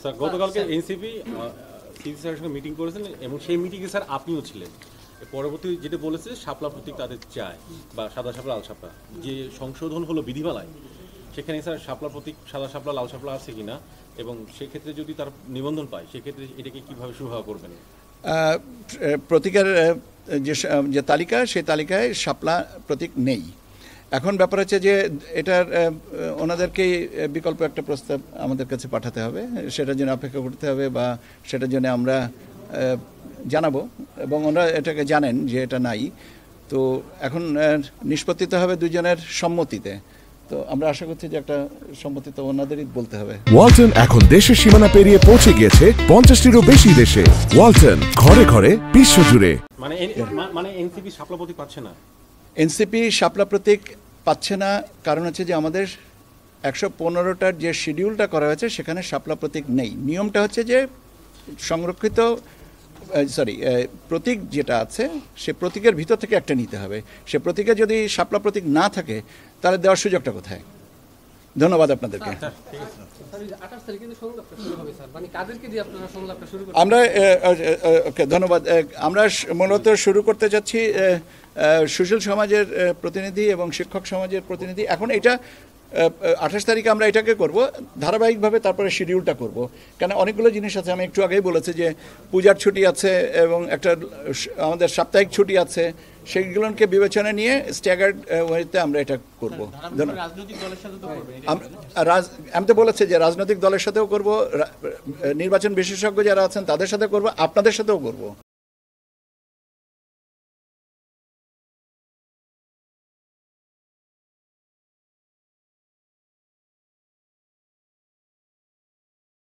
Sir গতকালকে NCP CC স্যারের সঙ্গে মিটিং করেছেন এবং সেই মিটিংয়ে স্যার আপনিও ছিলেন। পরবর্তী যেটা বলেছে শাপলা প্রতীক তাদের চায় বা সাদা শাপলা লাল শাপলা, যে সংশোধন হলো বিধিমালায় সেখানে স্যার শাপলা প্রতীক সাদা শাপলা লাল শাপলা আছে কিনা এবং সেক্ষেত্রে যদি তার নিবন্ধন পায় সেক্ষেত্রে এটাকে কীভাবে সুবিধা করবেন? প্রতীকের যে তালিকা সেই তালিকায় শাপলা প্রতীক নেই। এখন ব্যাপার হচ্ছে যে এটার ওনাদেরকেই বিকল্প একটা প্রস্তাব আমাদের কাছে পাঠাতে হবে, সেটার জন্য অপেক্ষা করতে হবে বা সেটার জন্য আমরা জানাবো এবং ওনারা এটাকে জানেন যে এটা নাই। তো এখন নিষ্পত্তি তো হবে দুজনের সম্মতিতে। তো আমরা আশা করছি যে একটা সম্মতি তো ওনাদেরই বলতে হবে। ওয়ালটন এখন দেশের সীমানা পেরিয়ে পৌঁছে গিয়েছে 50টিরও বেশি দেশে। ওয়ালটন, ঘরে ঘরে বিশ্বজুড়ে। মানে এনসিপি শাপলা প্রতীক পাচ্ছে না? এনসিপি শাপলা প্রতীক পাচ্ছে না কারণ হচ্ছে যে আমাদের 115টার যে শিডিউলটা করা হয়েছে সেখানে শাপলা প্রতীক নেই। নিয়মটা হচ্ছে যে সংরক্ষিত প্রতীক যেটা আছে সে প্রতীকের ভিতর থেকে একটা নিতে হবে। সে প্রতীকে যদি শাপলা প্রতীক না থাকে তাহলে দেওয়ার সুযোগটা কোথায়? ধন্যবাদ আপনাদেরকে। আমরা ধন্যবাদ। আমরা মূলত শুরু করতে যাচ্ছি সুশীল সমাজের প্রতিনিধি এবং শিক্ষক সমাজের প্রতিনিধি। এখন এটা 28 তারিখে আমরা এটাকে করব ধারাবাহিকভাবে, তারপরে শিডিউলটা করব। কেন অনেকগুলো জিনিস আছে, আমি একটু আগেই বলেছি যে পূজার ছুটি আছে এবং একটা আমাদের সাপ্তাহিক ছুটি আছে, সেইগুলোকে বিবেচনা নিয়ে স্ট্যাগার্ড ওয়েতে আমরা এটা করব। আমি তো বলেছি যে রাজনৈতিক দলের সাথেও করব, নির্বাচন বিশেষজ্ঞ যারা আছেন তাদের সাথে করব, আপনাদের সাথেও করব।